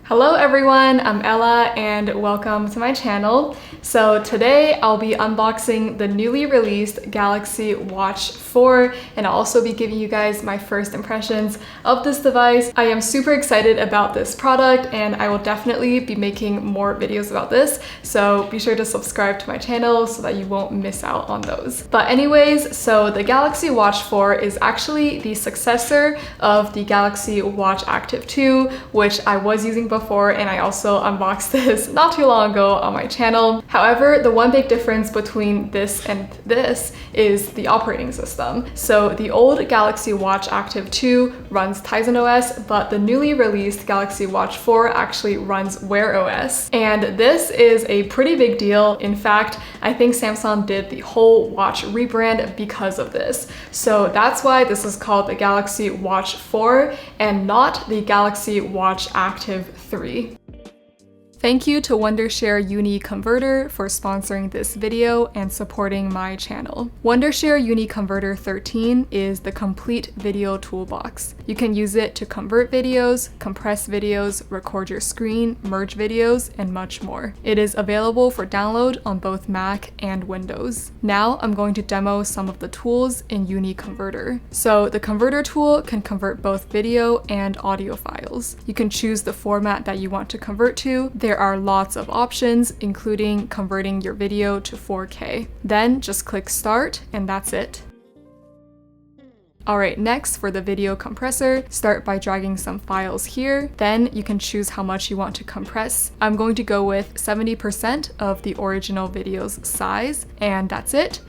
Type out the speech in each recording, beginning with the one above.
Hello everyone, I'm Ella and welcome to my channel. So today I'll be unboxing the newly released Galaxy Watch 4 and I'll also be giving you guys my first impressions of this device. I am super excited about this product and I will definitely be making more videos about this, so be sure to subscribe to my channel so that you won't miss out on those. But anyways, so the Galaxy Watch 4 is actually the successor of the Galaxy Watch Active 2, which I was using before, and I also unboxed this not too long ago on my channel. However, the one big difference between this and this is the operating system. So the old Galaxy Watch Active 2 runs Tizen OS, but the newly released Galaxy Watch 4 actually runs WearOS. And this is a pretty big deal. In fact, I think Samsung did the whole watch rebrand because of this. So that's why this is called the Galaxy Watch 4 and not the Galaxy Watch Active 3. Thank you to Wondershare UniConverter for sponsoring this video and supporting my channel. Wondershare UniConverter 13 is the complete video toolbox. You can use it to convert videos, compress videos, record your screen, merge videos, and much more. It is available for download on both Mac and Windows. Now I'm going to demo some of the tools in UniConverter. So the converter tool can convert both video and audio files. You can choose the format that you want to convert to. There are lots of options, including converting your video to 4K. Then just click Start, and that's it. Alright, next for the video compressor, start by dragging some files here. Then you can choose how much you want to compress. I'm going to go with 70% of the original video's size, and that's it.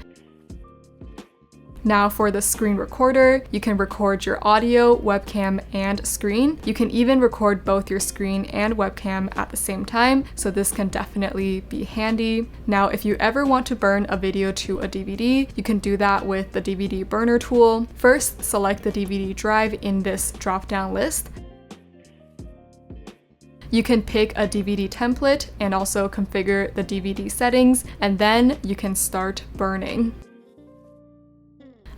Now for the screen recorder, you can record your audio, webcam, and screen. You can even record both your screen and webcam at the same time, so this can definitely be handy. Now, if you ever want to burn a video to a DVD, you can do that with the DVD burner tool. First, select the DVD drive in this drop-down list. You can pick a DVD template and also configure the DVD settings, and then you can start burning.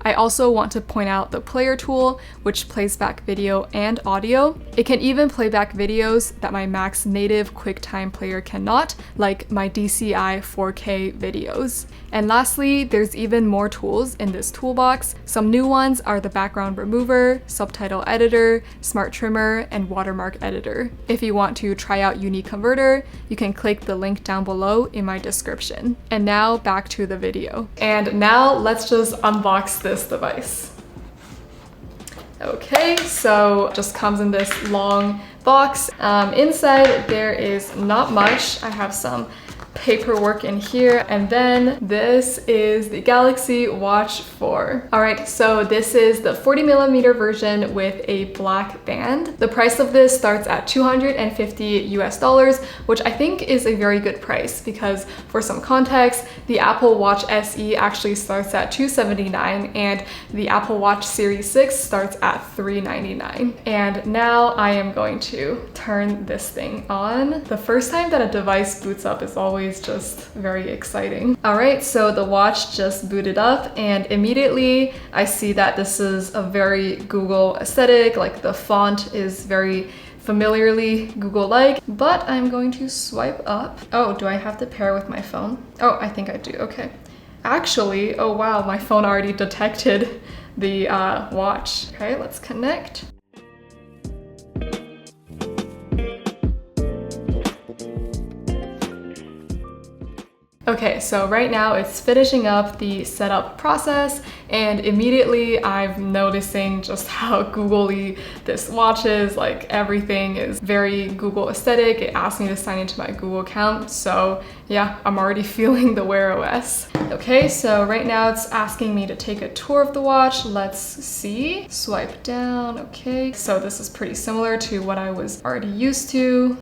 I also want to point out the player tool, which plays back video and audio. It can even play back videos that my Mac's native QuickTime player cannot, like my DCI 4K videos. And lastly, there's even more tools in this toolbox. Some new ones are the background remover, subtitle editor, smart trimmer, and watermark editor. If you want to try out UniConverter, you can click the link down below in my description. And now back to the video. And now let's just unbox this device. Okay, so just comes in this long box. Inside there is not much. I have some paperwork in here, and then this is the Galaxy Watch 4. Alright, so this is the 40mm version with a black band. The price of this starts at $250 US, which I think is a very good price because for some context, the Apple Watch SE actually starts at $279 and the Apple Watch Series 6 starts at $399. And now I am going to turn this thing on. The first time that a device boots up is always just very exciting. Alright, so the watch just booted up and immediately I see that this is a very Google aesthetic, like the font is very familiarly Google-like, but I'm going to swipe up. Oh, do I have to pair with my phone? Oh, I think I do, okay. Actually, oh wow, my phone already detected the watch. Okay, let's connect. Okay, so right now it's finishing up the setup process, and immediately I'm noticing just how Googly this watch is. Like, everything is very Google aesthetic. It asked me to sign into my Google account, so yeah, I'm already feeling the WearOS. Okay, so right now it's asking me to take a tour of the watch. Let's see. Swipe down, okay. So this is pretty similar to what I was already used to.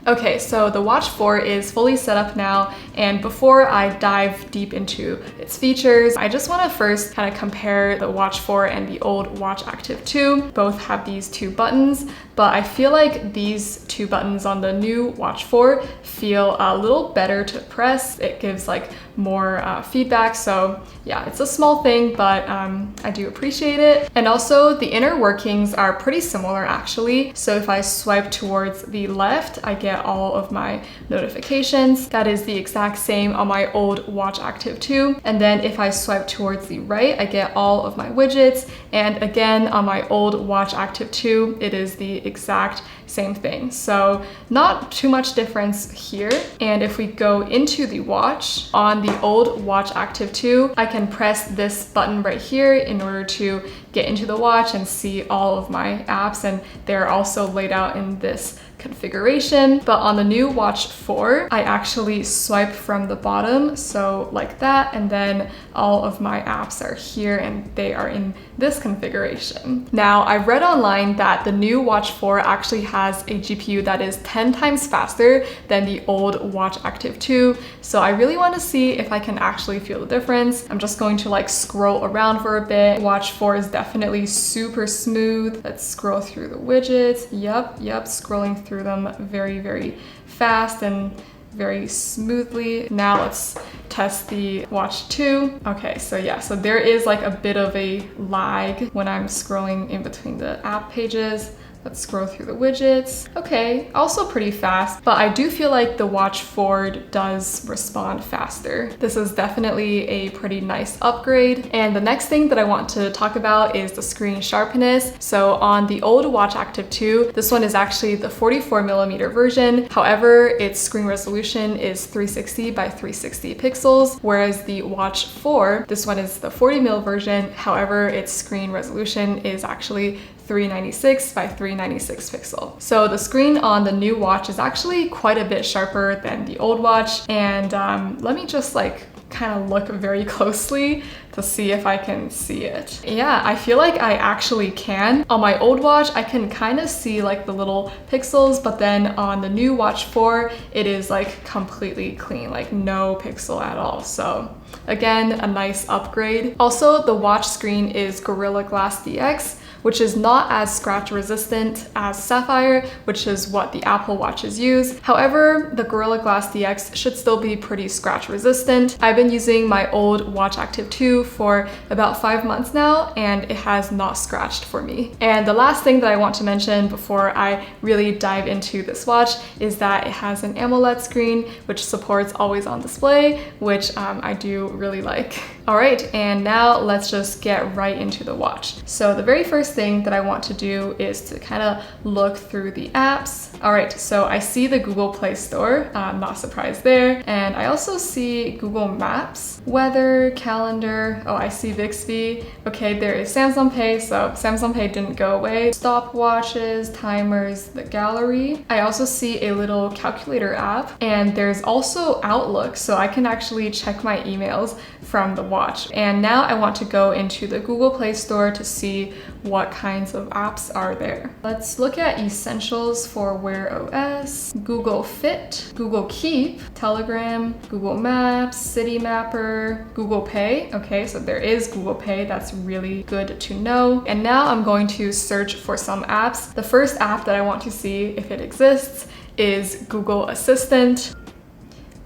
Okay, so the Watch 4 is fully set up now, and before I dive deep into its features, I just want to first kind of compare the Watch 4 and the old Watch Active 2. Both have these two buttons, but I feel like these two buttons on the new Watch 4 feel a little better to press. It gives like more feedback. So yeah, it's a small thing, but I do appreciate it. And also the inner workings are pretty similar actually. So if I swipe towards the left, I get all of my notifications. That is the exact same on my old Watch Active 2. And then if I swipe towards the right, I get all of my widgets. And again, on my old Watch Active 2, it is the exact same thing. So not too much difference here. And if we go into the watch, on the old Watch Active 2, I can press this button right here in order to get into the watch and see all of my apps, and they're also laid out in this configuration. But on the new Watch 4, I actually swipe from the bottom, so like that, and then all of my apps are here and they are in this configuration. Now, I read online that the new Watch 4 actually has a GPU that is 10 times faster than the old Watch Active 2, so I really want to see if I can actually feel the difference. I'm just going to like scroll around for a bit. Watch 4 is definitely super smooth. Let's scroll through the widgets. Yep, scrolling through them very, very fast and very smoothly. Now let's test the Watch 2. Okay, so yeah, so there is like a bit of a lag when I'm scrolling in between the app pages. Let's scroll through the widgets. Okay, also pretty fast, but I do feel like the Watch 4 does respond faster. This is definitely a pretty nice upgrade. And the next thing that I want to talk about is the screen sharpness. So on the old Watch Active 2, this one is actually the 44mm version. However, its screen resolution is 360 by 360 pixels, whereas the Watch 4, this one is the 40mm version. However, its screen resolution is actually 396 by 396 pixel. So the screen on the new watch is actually quite a bit sharper than the old watch. And let me just like kind of look very closely to see if I can see it. Yeah, I feel like I actually can. On my old watch, I can kind of see like the little pixels, but then on the new Watch 4, it is like completely clean, like no pixel at all. So again, a nice upgrade. Also, the watch screen is Gorilla Glass DX, which is not as scratch resistant as Sapphire, which is what the Apple Watches use. However, the Gorilla Glass DX should still be pretty scratch resistant. I've been using my old Watch Active 2 for about 5 months now, and it has not scratched for me. And the last thing that I want to mention before I really dive into this watch is that it has an AMOLED screen, which supports always on display, which I do really like. All right, and now let's just get right into the watch. So the very first thing that I want to do is to kind of look through the apps. All right, so I see the Google Play Store, not surprised there. And I also see Google Maps, weather, calendar. Oh, I see Bixby. Okay, there is Samsung Pay, so Samsung Pay didn't go away. Stopwatches, timers, the gallery. I also see a little calculator app, and there's also Outlook, so I can actually check my emails from the watch. And now I want to go into the Google Play Store to see what kinds of apps are there. Let's look at essentials for WearOS, Google Fit, Google Keep, Telegram, Google Maps, City Mapper, Google Pay. Okay, so there is Google Pay. That's really good to know. And now I'm going to search for some apps. The first app that I want to see if it exists is Google Assistant.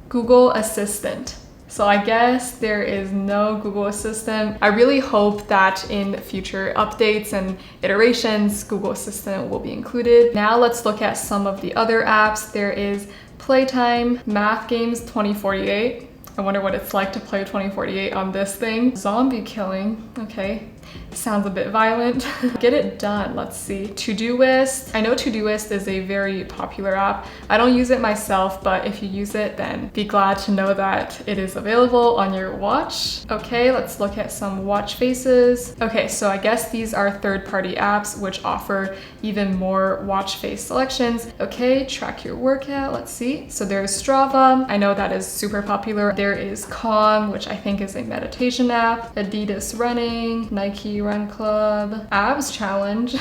Google Assistant. So I guess there is no Google Assistant. I really hope that in future updates and iterations, Google Assistant will be included. Now let's look at some of the other apps. There is Playtime, Math Games 2048. I wonder what it's like to play 2048 on this thing. Zombie killing, okay. Sounds a bit violent. Get it done, let's see. Todoist. I know Todoist is a very popular app. I don't use it myself, but if you use it, then be glad to know that it is available on your watch. Okay, let's look at some watch faces. Okay, so I guess these are third-party apps which offer even more watch face selections. Okay, track your workout, let's see. So there's Strava. I know that is super popular. There is Calm, which I think is a meditation app. Adidas Running, Nike Run Club, Abs Challenge,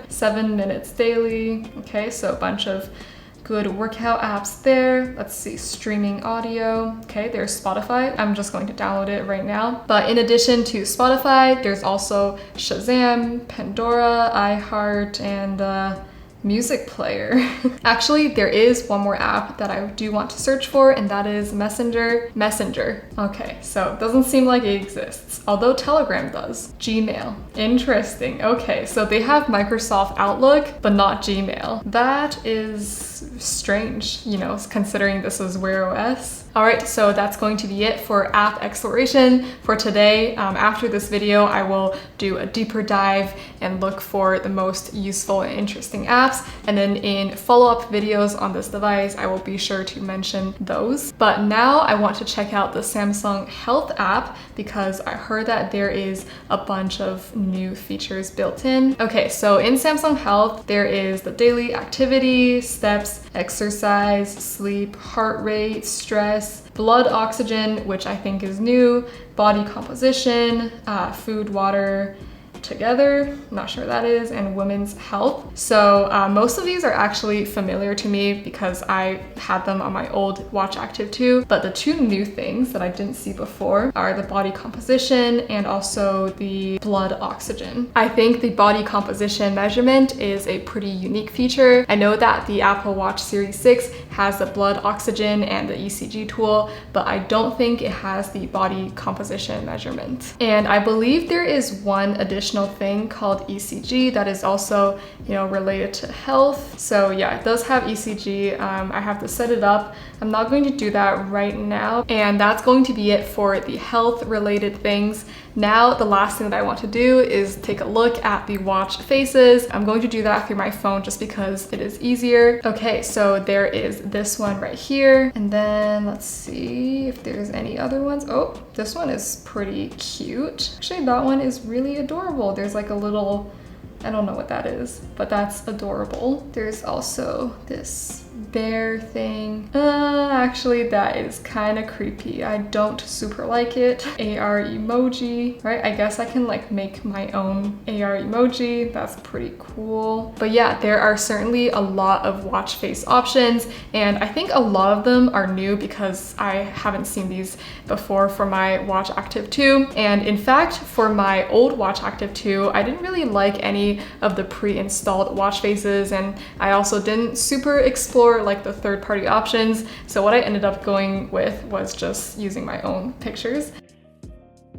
7 minutes daily. Okay, so a bunch of good workout apps there. Let's see, streaming audio. Okay, there's Spotify. I'm just going to download it right now. But in addition to Spotify, there's also Shazam, Pandora, iHeart, and music player. Actually, there is one more app that I do want to search for, and that is Messenger. Okay, so it doesn't seem like it exists, although Telegram does. Gmail. Interesting. Okay, so they have Microsoft Outlook, but not Gmail. That is strange, you know, considering this is WearOS. All right, so that's going to be it for app exploration for today. After this video, I will do a deeper dive and look for the most useful and interesting apps. And then in follow-up videos on this device, I will be sure to mention those. But now I want to check out the Samsung Health app because I heard that there is a bunch of new features built in. Okay, so in Samsung Health, there is the daily activity, steps, exercise, sleep, heart rate, stress, blood oxygen, which I think is new, body composition, food, water, together, not sure what that is, and women's health. So most of these are actually familiar to me because I had them on my old Watch Active 2, but the two new things that I didn't see before are the body composition and also the blood oxygen. I think the body composition measurement is a pretty unique feature. I know that the Apple Watch Series 6 has the blood oxygen and the ECG tool, but I don't think it has the body composition measurement. And I believe there is one additional thing called ECG that is also, you know, related to health. So yeah, it does have ECG. I have to set it up. I'm not going to do that right now. And that's going to be it for the health related things. Now, the last thing that I want to do is take a look at the watch faces. I'm going to do that through my phone just because it is easier. Okay, so there is this one right here. And then let's see if there's any other ones. Oh, this one is pretty cute. Actually, that one is really adorable. There's like a little, I don't know what that is, but that's adorable. There's also this bear thing. Actually, that is kind of creepy. I don't super like it. AR emoji, right? I guess I can like make my own AR emoji. That's pretty cool. But yeah, there are certainly a lot of watch face options, and I think a lot of them are new because I haven't seen these before for my Watch Active 2. And in fact, for my old Watch Active 2, I didn't really like any of the pre-installed watch faces, and I also didn't super explore like the third-party options. So what I ended up going with was just using my own pictures.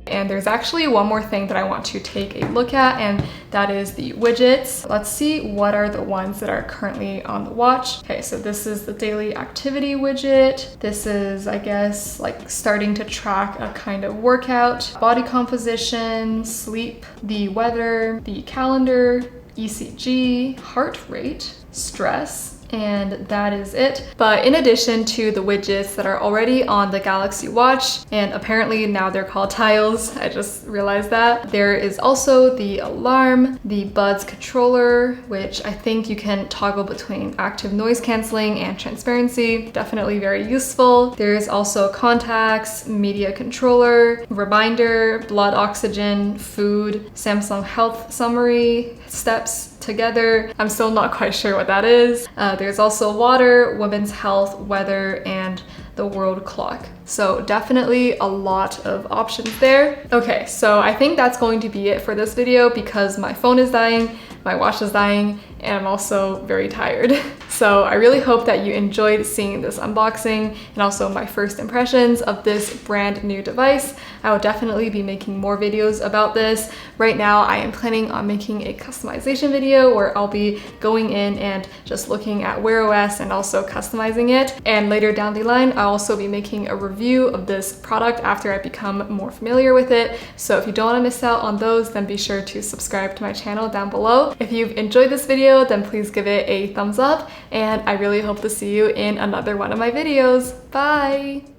And there's actually one more thing that I want to take a look at, and that is the widgets. Let's see what are the ones that are currently on the watch. Okay, so this is the daily activity widget. This is, I guess, like starting to track a kind of workout, body composition, sleep, the weather, the calendar, ECG, heart rate, stress, and that is it. But in addition to the widgets that are already on the Galaxy Watch, and apparently now they're called tiles, I just realized that, there is also the alarm, the Buds controller, which I think you can toggle between active noise canceling and transparency. Definitely very useful. There is also contacts, media controller, reminder, blood oxygen, food, Samsung Health summary, steps, together. I'm still not quite sure what that is. There's also water, women's health, weather, and the world clock. So definitely a lot of options there. Okay, so I think that's going to be it for this video because my phone is dying, my watch is dying, and I'm also very tired. So I really hope that you enjoyed seeing this unboxing and also my first impressions of this brand new device. I will definitely be making more videos about this. Right now, I am planning on making a customization video where I'll be going in and just looking at WearOS and also customizing it. And later down the line, I'll also be making a review of this product after I become more familiar with it. So if you don't want to miss out on those, then be sure to subscribe to my channel down below. If you've enjoyed this video, then please give it a thumbs up, and I really hope to see you in another one of my videos. Bye!